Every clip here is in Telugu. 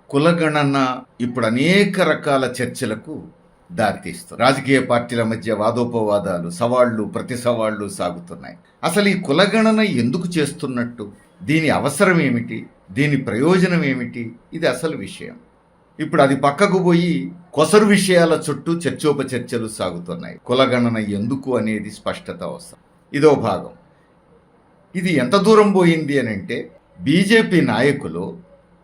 కులగణన ఇప్పుడు అనేక రకాల చర్చలకు దారితీస్తుంది. రాజకీయ పార్టీల మధ్య వాదోపవాదాలు, సవాళ్లు, ప్రతి సవాళ్లు సాగుతున్నాయి. అసలు ఈ కులగణన ఎందుకు చేస్తున్నట్టు, దీని అవసరం ఏమిటి, దీని ప్రయోజనం ఏమిటి, ఇది అసలు విషయం. ఇప్పుడు అది పక్కకు పోయి కొసరు విషయాల చుట్టూ చర్చోపచర్చలు సాగుతున్నాయి. కులగణన ఎందుకు అనేది స్పష్టత అవసరం. ఇదో భాగం. ఇది ఎంత దూరం పోయింది అని అంటే, బీజేపీ నాయకులు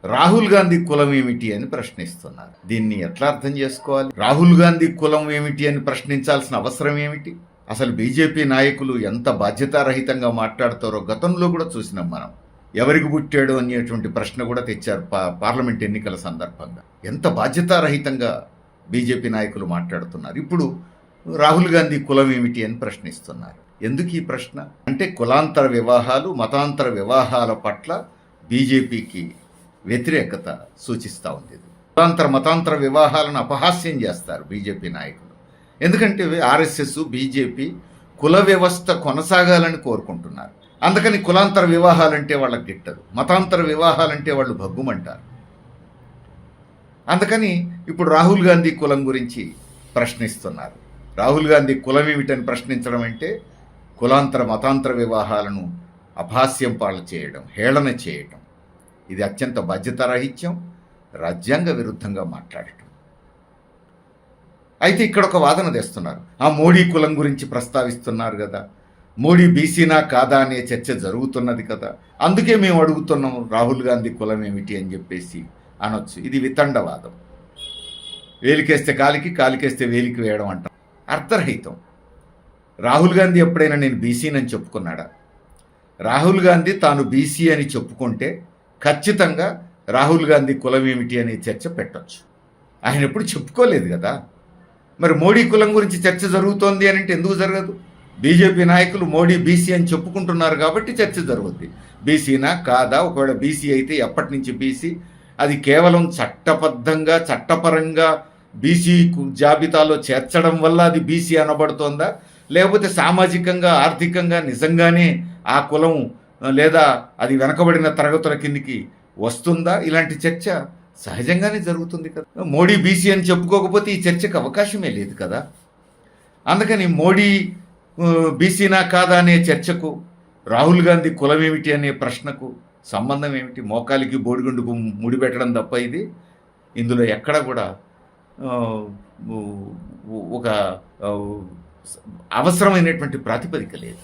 రాహుల్ గాంధీ కులం ఏమిటి అని ప్రశ్నిస్తున్నారు. దీన్ని ఎట్లా అర్థం చేసుకోవాలి? రాహుల్ గాంధీ కులం ఏమిటి అని ప్రశ్నించాల్సిన అవసరం ఏమిటి? అసలు బీజేపీ నాయకులు ఎంత బాధ్యతారహితంగా మాట్లాడతారో గతంలో కూడా చూసినాం మనం. ఎవరికి పుట్టాడు అనేటువంటి ప్రశ్న కూడా తెచ్చారు పార్లమెంట్ ఎన్నికల సందర్భంగా. ఎంత బాధ్యతారహితంగా బీజేపీ నాయకులు మాట్లాడుతున్నారు. ఇప్పుడు రాహుల్ గాంధీ కులం ఏమిటి అని ప్రశ్నిస్తున్నారు. ఎందుకు ఈ ప్రశ్న అంటే, కులాంతర వివాహాలు, మతాంతర వివాహాల పట్ల బీజేపీకి వ్యతిరేకత సూచిస్తూ ఉంది. కులాంతర మతాంతర వివాహాలను అపహాస్యం చేస్తారు బీజేపీ నాయకులు. ఎందుకంటే ఆర్ఎస్ఎస్, బీజేపీ కుల వ్యవస్థ కొనసాగాలని కోరుకుంటున్నారు. అందుకని కులాంతర వివాహాలంటే వాళ్ళకి గిట్టదు, మతాంతర వివాహాలంటే వాళ్ళు భగ్గుమంటారు. అందుకని ఇప్పుడు రాహుల్ గాంధీ కులం గురించి ప్రశ్నిస్తున్నారు. రాహుల్ గాంధీ కులం ఏమిటని ప్రశ్నించడం అంటే కులాంతర మతాంతర వివాహాలను అపహాస్యం పాలు చేయడం, హేళన చేయడం. ఇది అత్యంత బాధ్యతారాహిత్యం, రాజ్యాంగ విరుద్ధంగా మాట్లాడటం. అయితే ఇక్కడ ఒక వాదన తెస్తున్నారు. ఆ మోడీ కులం గురించి ప్రస్తావిస్తున్నారు కదా, మోడీ బీసీనా కాదా అనే చర్చ జరుగుతున్నది కదా, అందుకే మేము అడుగుతున్నాం రాహుల్ గాంధీ కులం ఏమిటి అని చెప్పేసి అనొచ్చు. ఇది వితండవాదం. వేలికేస్తే కాలికి, కాలికేస్తే వేలికి వేయడం అంటాం. అర్థరహితం. రాహుల్ గాంధీ ఎప్పుడైనా నేను బీసీనని చెప్పుకున్నాడా? రాహుల్ గాంధీ తాను బీసీ అని చెప్పుకుంటే ఖచ్చితంగా రాహుల్ గాంధీ కులం ఏమిటి అనే చర్చ పెట్టొచ్చు. ఆయన ఎప్పుడు చెప్పుకోలేదు కదా. మరి మోడీ కులం గురించి చర్చ జరుగుతోంది అని అంటే ఎందుకు జరగదు? బీజేపీ నాయకులు మోడీ బీసీ అని చెప్పుకుంటున్నారు కాబట్టి చర్చ జరుగుద్ది. బీసీనా కాదా, ఒకవేళ బీసీ అయితే ఎప్పటి నుంచి బీసీ, అది కేవలం చట్టబద్ధంగా చట్టపరంగా బీసీ జాబితాలో చేర్చడం వల్ల అది బీసీ అనబడుతోందా, లేకపోతే సామాజికంగా ఆర్థికంగా నిజంగానే ఆ కులం లేదా అది వెనకబడిన తరగతుల కిందికి వస్తుందా? ఇలాంటి చర్చ సహజంగానే జరుగుతుంది కదా. మోడీ బీసీ అని చెప్పుకోకపోతే ఈ చర్చకు అవకాశమే లేదు కదా. అందుకని మోడీ బీసీనా కాదా అనే చర్చకు రాహుల్ గాంధీ కులం ఏమిటి అనే ప్రశ్నకు సంబంధం ఏమిటి? మోకాలికి బోడిగుండుకు ముడిపెట్టడం తప్ప ఇందులో ఎక్కడ కూడా ఒక అవసరమైనటువంటి ప్రాతిపదిక లేదు.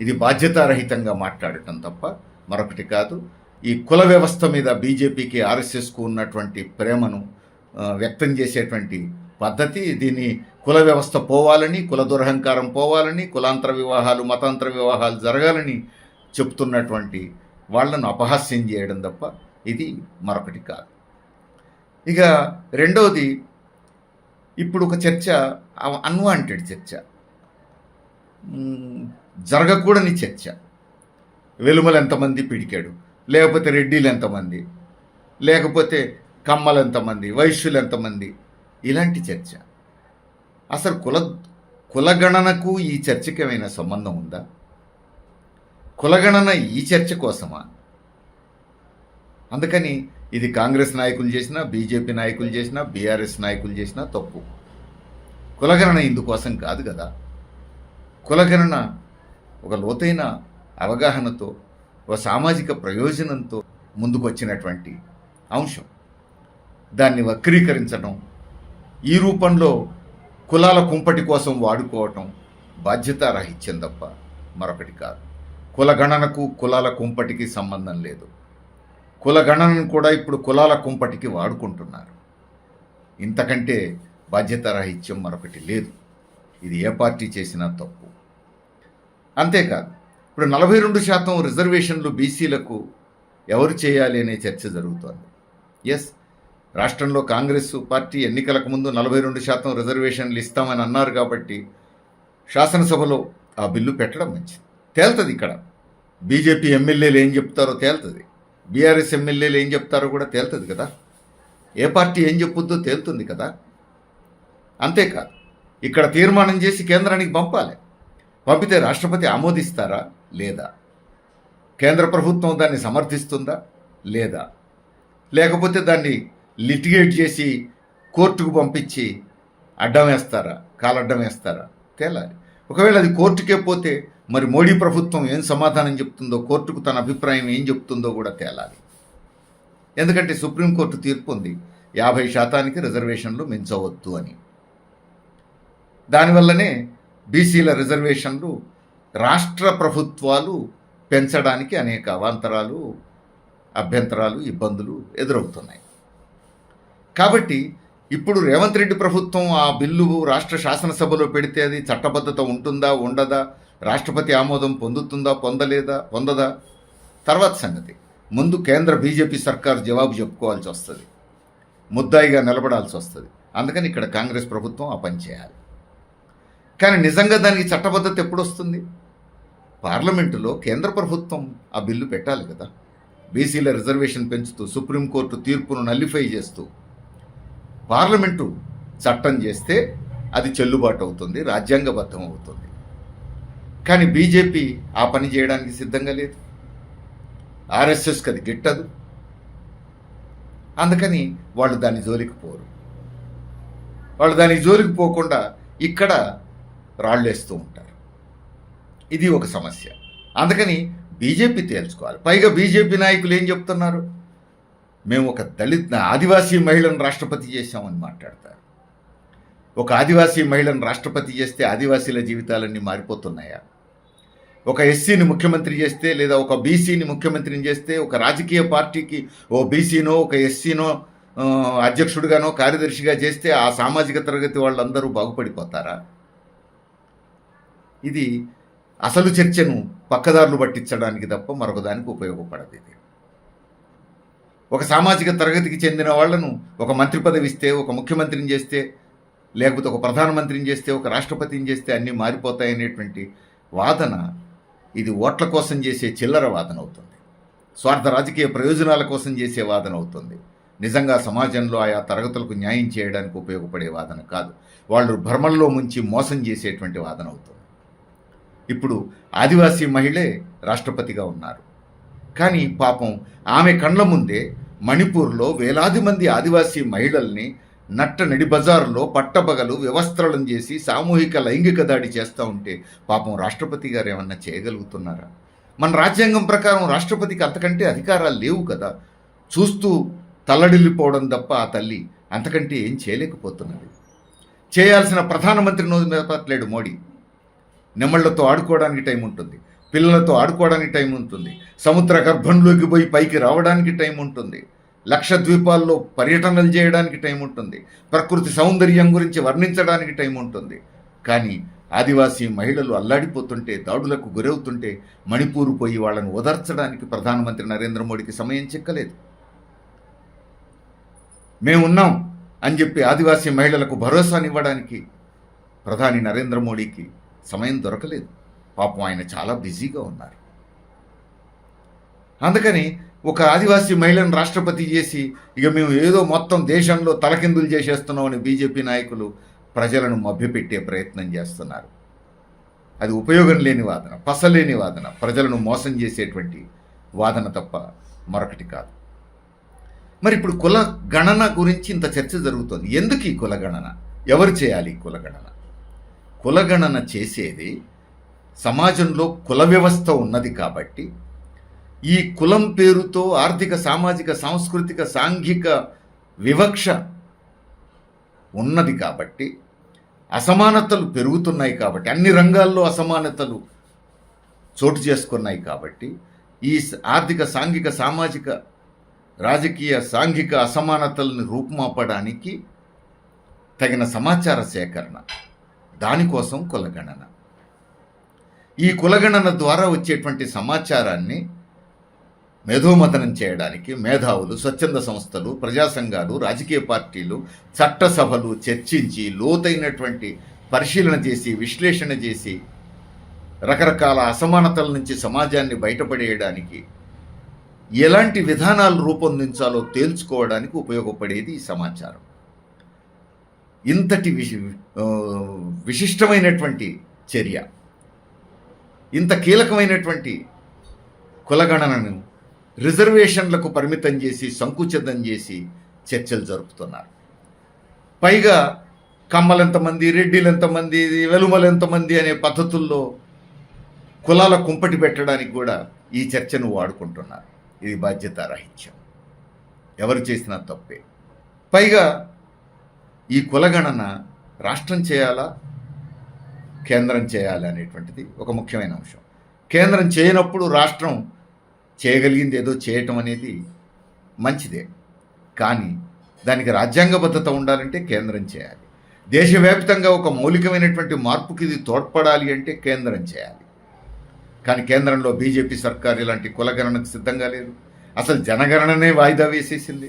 ఇది బాధ్యతారహితంగా మాట్లాడటం తప్ప మరొకటి కాదు. ఈ కుల వ్యవస్థ మీద బీజేపీకి, ఆర్ఎస్ఎస్కు ఉన్నటువంటి ప్రేమను వ్యక్తం చేసేటువంటి పద్ధతి. దీన్ని కుల వ్యవస్థ పోవాలని, కుల దురహంకారం పోవాలని, కులాంతర వివాహాలు, మతాంతర వివాహాలు జరగాలని చెప్తున్నటువంటి వాళ్లను అపహాస్యం చేయడం తప్ప ఇది మరొకటి కాదు. ఇక రెండవది, ఇప్పుడు ఒక చర్చ, అన్వాంటెడ్ చర్చ, జరగకూడని చర్చ. వెలుమలు ఎంతమంది పిడికాడు, లేకపోతే రెడ్డిలు ఎంతమంది, లేకపోతే కమ్మలు ఎంతమంది, వైశ్యులు ఎంతమంది, ఇలాంటి చర్చ. అసలు కులగణనకు ఈ చర్చకి ఏమైనా సంబంధం ఉందా? కులగణన ఈ చర్చ కోసమా? అందుకని ఇది కాంగ్రెస్ నాయకులు చేసినా, బీజేపీ నాయకులు చేసినా, బీఆర్ఎస్ నాయకులు చేసినా తప్పు. కులగణన ఇందుకోసం కాదు కదా. కులగణన ఒక లోతైన అవగాహనతో, ఒక సామాజిక ప్రయోజనంతో ముందుకు వచ్చినటువంటి అంశం. దాన్ని వక్రీకరించడం, ఈ రూపంలో కులాల కుంపటి కోసం వాడుకోవటం బాధ్యతారాహిత్యం తప్ప మరొకటి కాదు. కులగణనకు కులాల కుంపటికి సంబంధం లేదు. కులగణనను కూడా ఇప్పుడు కులాల కుంపటికి వాడుకుంటున్నారు. ఇంతకంటే బాధ్యతారాహిత్యం మరొకటి లేదు. ఇది ఏ పార్టీ చేసినా తప్పు. అంతేకాదు, ఇప్పుడు 42% రిజర్వేషన్లు బీసీలకు ఎవరు చేయాలి అనే చర్చ జరుగుతోంది. ఎస్, రాష్ట్రంలో కాంగ్రెస్ పార్టీ ఎన్నికలకు ముందు 42% రిజర్వేషన్లు ఇస్తామని అన్నారు కాబట్టి శాసనసభలో ఆ బిల్లు పెట్టడం మంచిది. తేలుతుంది. ఇక్కడ బీజేపీ ఎమ్మెల్యేలు ఏం చెప్తారో తేలుతుంది, బీఆర్ఎస్ ఎమ్మెల్యేలు ఏం చెప్తారో కూడా తేలుతుంది కదా. ఏ పార్టీ ఏం చెప్పుద్దో తేలుతుంది కదా. అంతేకాదు, ఇక్కడ తీర్మానం చేసి కేంద్రానికి పంపాలి. పంపితే రాష్ట్రపతి ఆమోదిస్తారా లేదా? కేంద్ర ప్రభుత్వం దాన్ని సమర్థిస్తుందా లేదా? లేకపోతే దాన్ని లిటిగేట్ చేసి కోర్టుకు పంపించి అడ్డం వేస్తారా, కాలడ్డం వేస్తారా తేలాలి. ఒకవేళ అది కోర్టుకే పోతే మరి మోడీ ప్రభుత్వం ఏం సమాధానం చెప్తుందో, కోర్టుకు తన అభిప్రాయం ఏం చెప్తుందో కూడా తేలాలి. ఎందుకంటే సుప్రీంకోర్టు తీర్పు ఉంది 50% రిజర్వేషన్లు మించవద్దు అని. దానివల్లనే బీసీల రిజర్వేషన్లు రాష్ట్ర ప్రభుత్వాలు పెంచడానికి అనేక అవాంతరాలు, అభ్యంతరాలు, ఇబ్బందులు ఎదురవుతున్నాయి. కాబట్టి ఇప్పుడు రేవంత్ రెడ్డి ప్రభుత్వం ఆ బిల్లు రాష్ట్ర శాసనసభలో పెడితే అది చట్టబద్ధత ఉంటుందా, ఉండదా, రాష్ట్రపతి ఆమోదం పొందుతుందా, పొందదా తర్వాత సంగతి. ముందు కేంద్ర బీజేపీ సర్కారు జవాబు చెప్పుకోవాల్సి వస్తుంది, ముద్దాయిగా నిలబడాల్సి వస్తుంది. అందుకని ఇక్కడ కాంగ్రెస్ ప్రభుత్వం ఆ పని చేయాలి. కానీ నిజంగా దానికి చట్టబద్ధత ఎప్పుడు వస్తుంది? పార్లమెంటులో కేంద్ర ప్రభుత్వం ఆ బిల్లు పెట్టాలి కదా. బీసీల రిజర్వేషన్ పెంచుతూ సుప్రీంకోర్టు తీర్పును నల్లిఫై చేస్తూ పార్లమెంటు చట్టం చేస్తే అది చెల్లుబాటు అవుతుంది, రాజ్యాంగబద్ధం అవుతుంది. కానీ బీజేపీ ఆ పని చేయడానికి సిద్ధంగా లేదు. ఆర్ఎస్ఎస్కి అది గిట్టదు. అందుకని వాళ్ళు దాని జోలికి పోరు. వాళ్ళు దాని జోలికి పోకుండా ఇక్కడ రాళ్ళేస్తూ ఉంటారు. ఇది ఒక సమస్య. అందుకని బీజేపీ తేల్చుకోవాలి. పైగా బీజేపీ నాయకులు ఏం చెప్తున్నారు? మేము ఒక ఆదివాసీ మహిళను రాష్ట్రపతి చేశామని మాట్లాడతారు. ఒక ఆదివాసీ మహిళను రాష్ట్రపతి చేస్తే ఆదివాసీల జీవితాలన్నీ మారిపోతున్నాయా? ఒక ఎస్సీని ముఖ్యమంత్రి చేస్తే, లేదా ఒక బీసీని ముఖ్యమంత్రిని చేస్తే, ఒక రాజకీయ పార్టీకి ఓ బీసీనో ఒక ఎస్సీనో అధ్యక్షుడిగానో కార్యదర్శిగా చేస్తే ఆ సామాజిక తరగతి వాళ్ళందరూ బాగుపడిపోతారా? ఇది అసలు చర్చను పక్కదారులు పట్టించడానికి తప్ప మరొక దానికి ఉపయోగపడదు. ఇది ఒక సామాజిక తరగతికి చెందిన వాళ్లను ఒక మంత్రి పదవి ఇస్తే, ఒక ముఖ్యమంత్రిని చేస్తే, లేకపోతే ఒక ప్రధానమంత్రిని చేస్తే, ఒక రాష్ట్రపతిని చేస్తే అన్నీ మారిపోతాయనేటువంటి వాదన ఇది ఓట్ల కోసం చేసే చిల్లర వాదన అవుతుంది. స్వార్థ రాజకీయ ప్రయోజనాల కోసం చేసే వాదన అవుతుంది. నిజంగా సమాజంలో ఆయా తరగతులకు న్యాయం చేయడానికి ఉపయోగపడే వాదన కాదు. వాళ్ళు భ్రమల్లో ముంచి మోసం చేసేటువంటి వాదన అవుతుంది. ఇప్పుడు ఆదివాసీ మహిళే రాష్ట్రపతిగా ఉన్నారు. కానీ పాపం ఆమె కండ్ల ముందే మణిపూర్లో వేలాది మంది ఆదివాసీ మహిళల్ని నడి బజారులో పట్టబగలు వ్యవస్థలను చేసి సామూహిక లైంగిక దాడి చేస్తూ ఉంటే పాపం రాష్ట్రపతి గారు ఏమన్నా చేయగలుగుతున్నారా? మన రాజ్యాంగం ప్రకారం రాష్ట్రపతికి అంతకంటే అధికారాలు లేవు కదా. చూస్తూ తల్లడిల్లిపోవడం తప్ప ఆ తల్లి అంతకంటే ఏం చేయలేకపోతున్నది. చేయాల్సిన ప్రధానమంత్రి నోరు మోడీ. నెమళ్లతో ఆడుకోవడానికి టైం ఉంటుంది, పిల్లలతో ఆడుకోవడానికి టైం ఉంటుంది, సముద్ర గర్భంలోకి పోయి పైకి రావడానికి టైం ఉంటుంది, లక్షద్వీపాల్లో పర్యటనలు చేయడానికి టైం ఉంటుంది, ప్రకృతి సౌందర్యం గురించి వర్ణించడానికి టైం ఉంటుంది. కానీ ఆదివాసీ మహిళలు అల్లాడిపోతుంటే, దాడులకు గురవుతుంటే మణిపూర్ పోయి వాళ్ళను ఓదార్చడానికి ప్రధానమంత్రి నరేంద్ర మోడీకి సమయం చిక్కలేదు. మేమున్నాం అని చెప్పి ఆదివాసీ మహిళలకు భరోసానివ్వడానికి ప్రధాని నరేంద్ర మోడీకి సమయం దొరకలేదు. పాపం ఆయన చాలా బిజీగా ఉన్నారు. అందుకని ఒక ఆదివాసీ మహిళను రాష్ట్రపతి చేసి ఇక మేము ఏదో మొత్తం దేశంలో తలకిందులు చేసేస్తున్నామని బీజేపీ నాయకులు ప్రజలను మభ్యపెట్టే ప్రయత్నం చేస్తున్నారు. అది ఉపయోగం లేని వాదన, పసలేని వాదన, ప్రజలను మోసం చేసేటువంటి వాదన తప్ప మరొకటి కాదు. మరి ఇప్పుడు కుల గణన గురించి ఇంత చర్చ జరుగుతోంది. ఎందుకు ఈ కులగణన? ఎవరు చేయాలి ఈ కులగణన? కులగణన చేసేది సమాజంలో కుల వ్యవస్థ ఉన్నది కాబట్టి, ఈ కులం పేరుతో ఆర్థిక, సామాజిక, సాంస్కృతిక, సాంఘిక వివక్ష ఉన్నది కాబట్టి, అసమానతలు పెరుగుతున్నాయి కాబట్టి, అన్ని రంగాల్లో అసమానతలు చోటు చేసుకున్నాయి కాబట్టి, ఈ ఆర్థిక, సాంఘిక, సామాజిక, రాజకీయ, సాంఘిక అసమానతలను రూపుమాపడానికి తగిన సమాచార సేకరణ, దానికోసం కులగణన. ఈ కులగణన ద్వారా వచ్చేటువంటి సమాచారాన్ని మేధోమథనం చేయడానికి మేధావులు, స్వచ్ఛంద సంస్థలు, ప్రజా సంఘాలు, రాజకీయ పార్టీలు, చట్టసభలు చర్చించి లోతైనటువంటి పరిశీలన చేసి, విశ్లేషణ చేసి, రకరకాల అసమానతల నుంచి సమాజాన్ని బయటపడేయడానికి ఎలాంటి విధానాలు రూపొందించాలో తేల్చుకోవడానికి ఉపయోగపడేది ఈ సమాచారం. ఇంతటి విశిష్టమైనటువంటి చర్య, ఇంత కీలకమైనటువంటి కులగణనను రిజర్వేషన్లకు పరిమితం చేసి సంకుచితం చేసి చర్చలు జరుపుతున్నారు. పైగా కమ్మలెంతమంది, రెడ్డిలెంతమంది, వెలుమలెంతమంది అనే పద్ధతుల్లో కులాల కుంపటి పెట్టడానికి కూడా ఈ చర్చను వాడుకుంటున్నారు. ఇది బాధ్యతారాహిత్యం, ఎవరు చేసినా తప్పే. పైగా ఈ కులగణన రాష్ట్రం చేయాలా, కేంద్రం చేయాలి అనేటువంటిది ఒక ముఖ్యమైన అంశం. కేంద్రం చేయనప్పుడు రాష్ట్రం చేయగలిగింది ఏదో చేయటం అనేది మంచిదే, కానీ దానికి రాజ్యాంగబద్ధత ఉండాలంటే కేంద్రం చేయాలి. దేశవ్యాప్తంగా ఒక మౌలికమైనటువంటి మార్పుకి ఇది తోడ్పడాలి అంటే కేంద్రం చేయాలి. కానీ కేంద్రంలో బీజేపీ సర్కార్ ఇలాంటి కులగణనకు సిద్ధంగా లేదు. అసలు జనగణననే వాయిదా వేసేసింది.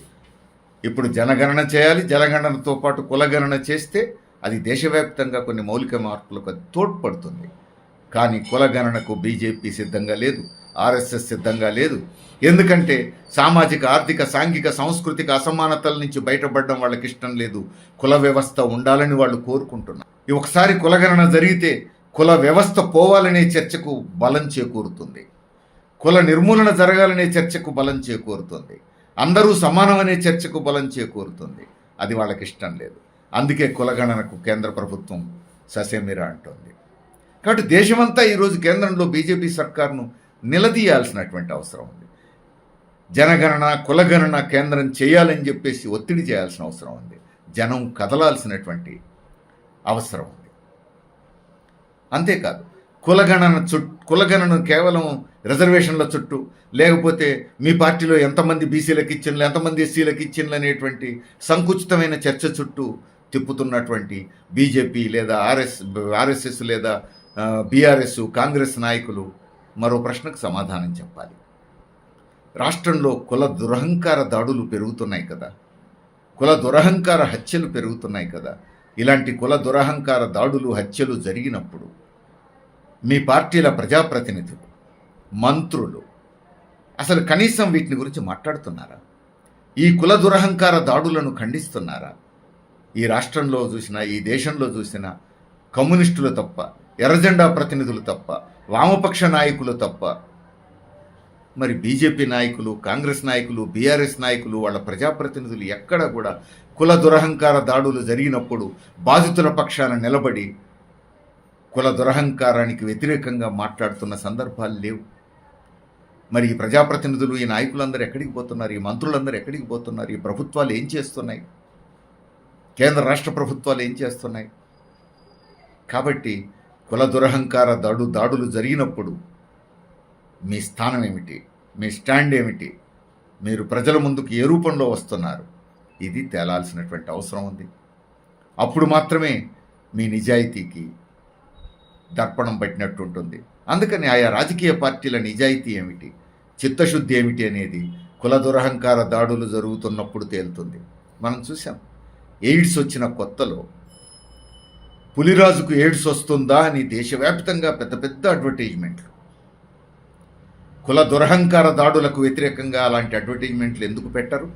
ఇప్పుడు జనగణన చేయాలి, జనగణనతో పాటు కులగణన చేస్తే అది దేశవ్యాప్తంగా కొన్ని మౌలిక మార్పులకు అది తోడ్పడుతుంది. కానీ కులగణనకు బీజేపీ సిద్ధంగా లేదు, ఆర్ఎస్ఎస్ సిద్ధంగా లేదు. ఎందుకంటే సామాజిక, ఆర్థిక, సాంఘిక, సాంస్కృతిక అసమానతల నుంచి బయటపడడం వాళ్ళకి ఇష్టం లేదు. కుల వ్యవస్థ ఉండాలని వాళ్ళు కోరుకుంటున్నారు. ఒకసారి కులగణన జరిగితే కుల వ్యవస్థ పోవాలనే చర్చకు బలం చేకూరుతుంది, కుల నిర్మూలన జరగాలనే చర్చకు బలం చేకూరుతుంది, అందరూ సమానమనే చర్చకు బలం చేకూరుతుంది. అది వాళ్ళకి ఇష్టం లేదు. అందుకే కులగణనకు కేంద్ర ప్రభుత్వం ససేమిరా అంటోంది. కాబట్టి దేశమంతా ఈరోజు కేంద్రంలో బీజేపీ సర్కార్ను నిలదీయాల్సినటువంటి అవసరం ఉంది. జనగణన, కులగణన కేంద్రం చేయాలని చెప్పేసి ఒత్తిడి చేయాల్సిన అవసరం ఉంది. జనం కదలాల్సినటువంటి అవసరం ఉంది. అంతేకాదు, కులగణన కేవలం రిజర్వేషన్ల చుట్టూ, లేకపోతే మీ పార్టీలో ఎంతమంది బీసీలకు ఇచ్చిండ్లు, ఎంతమంది ఎస్సీలకు ఇచ్చిండ్లు అనేటువంటి సంకుచితమైన చర్చ చుట్టూ తిప్పుతున్నటువంటి బీజేపీ లేదా ఆర్ఎస్ఎస్ లేదా బీఆర్ఎస్, కాంగ్రెస్ నాయకులు మరో ప్రశ్నకు సమాధానం చెప్పాలి. రాష్ట్రంలో కుల దురహంకార దాడులు పెరుగుతున్నాయి కదా, కుల దురహంకార హత్యలు పెరుగుతున్నాయి కదా. ఇలాంటి కుల దురహంకార దాడులు, హత్యలు జరిగినప్పుడు మీ పార్టీల ప్రజాప్రతినిధులు, మంత్రులు అసలు కనీసం వీటిని గురించి మాట్లాడుతున్నారా? ఈ కుల దురహంకార దాడులను ఖండిస్తున్నారా? ఈ రాష్ట్రంలో చూసినా, ఈ దేశంలో చూసినా కమ్యూనిస్టులు తప్ప, ఎర్రజెండా ప్రతినిధులు తప్ప, వామపక్ష నాయకులు తప్ప, మరి బీజేపీ నాయకులు, కాంగ్రెస్ నాయకులు, బీఆర్ఎస్ నాయకులు, వాళ్ళ ప్రజాప్రతినిధులు ఎక్కడ కూడా కుల దురహంకార దాడులు జరిగినప్పుడు బాధితుల పక్షాన నిలబడి కుల దురహంకారానికి వ్యతిరేకంగా మాట్లాడుతున్న సందర్భాలు లేవు. మరి ఈ ప్రజాప్రతినిధులు, ఈ నాయకులందరూ ఎక్కడికి పోతున్నారు? ఈ మంత్రులందరూ ఎక్కడికి పోతున్నారు? ఈ ప్రభుత్వాలు ఏం చేస్తున్నాయి? కేంద్ర రాష్ట్ర ప్రభుత్వాలు ఏం చేస్తున్నాయి? కాబట్టి కుల దురహంకార దాడులు జరిగినప్పుడు మీ స్థానం ఏమిటి, మీ స్టాండ్ ఏమిటి, మీరు ప్రజల ముందుకు ఏ రూపంలో వస్తున్నారు, ఇది తేలాల్సినటువంటి అవసరం ఉంది. అప్పుడు మాత్రమే మీ నిజాయితీకి దర్పణం పట్టినట్టు ఉంటుంది. అందుకని ఆయా రాజకీయ పార్టీల నిజాయితీ ఏమిటి, చిత్తశుద్ధి ఏమిటి అనేది కుల దురహంకార దాడులు జరుగుతున్నప్పుడు తేలుతుంది. మనం చూసాం, ఎయిడ్స్ వచ్చిన కొత్తలో పులిరాజుకు ఎయిడ్స్ వస్తుందా అని దేశవ్యాప్తంగా పెద్ద పెద్ద అడ్వర్టైజ్మెంట్లు. కుల దురహంకార దాడులకు వ్యతిరేకంగా అలాంటి అడ్వర్టైజ్మెంట్లు ఎందుకు పెట్టరు?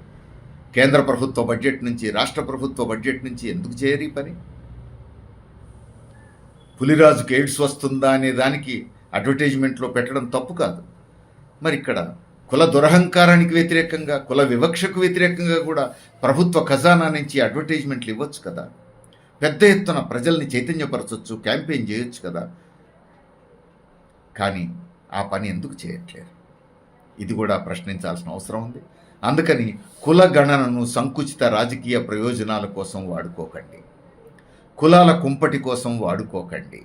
కేంద్ర ప్రభుత్వ బడ్జెట్ నుంచి, రాష్ట్ర ప్రభుత్వ బడ్జెట్ నుంచి ఎందుకు చేయరు ఈ పని? పులిరాజుకు ఎయిడ్స్ వస్తుందా అనే దానికి అడ్వర్టైజ్మెంట్లో పెట్టడం తప్పు కాదు. మరి ఇక్కడ కుల దురహంకారానికి వ్యతిరేకంగా, కుల వివక్షకు వ్యతిరేకంగా కూడా ప్రభుత్వ ఖజానా నుంచి అడ్వర్టైజ్మెంట్లు ఇవ్వచ్చు కదా. పెద్ద ఎత్తున ప్రజల్ని చైతన్యపరచవచ్చు, క్యాంపెయిన్ చేయొచ్చు కదా. కానీ ఆ పని ఎందుకు చేయట్లేదు? ఇది కూడా ప్రశ్నించాల్సిన అవసరం ఉంది. అందుకని కుల గణనను సంకుచిత రాజకీయ ప్రయోజనాల కోసం వాడుకోకండి, కులాల కుంపటి కోసం వాడుకోకండి,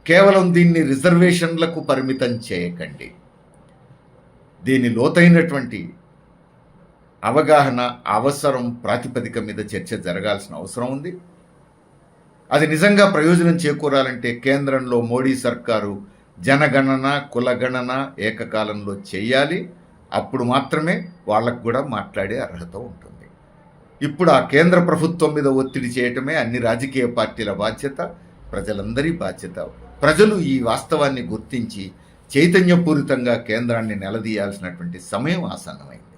కేవలం దీన్ని రిజర్వేషన్లకు పరిమితం చేయకండి. దీని లోతైనటువంటి అవగాహన, అవసరం ప్రాతిపదిక మీద చర్చ జరగాల్సిన అవసరం ఉంది. అది నిజంగా ప్రయోజనం చేకూరాలంటే కేంద్రంలో మోడీ సర్కారు జనగణన, కులగణన ఏకకాలంలో చేయాలి. అప్పుడు మాత్రమే వాళ్ళకు కూడా మాట్లాడే అర్హత ఉంటుంది. ఇప్పుడు ఆ కేంద్ర ప్రభుత్వం మీద ఒత్తిడి చేయటమే అన్ని రాజకీయ పార్టీల బాధ్యత, ప్రజలందరి బాధ్యత. ప్రజలు ఈ వాస్తవాన్ని గుర్తించి చైతన్యపూరితంగా కేంద్రాన్ని నిలదీయాల్సినటువంటి సమయం ఆసన్నమైంది.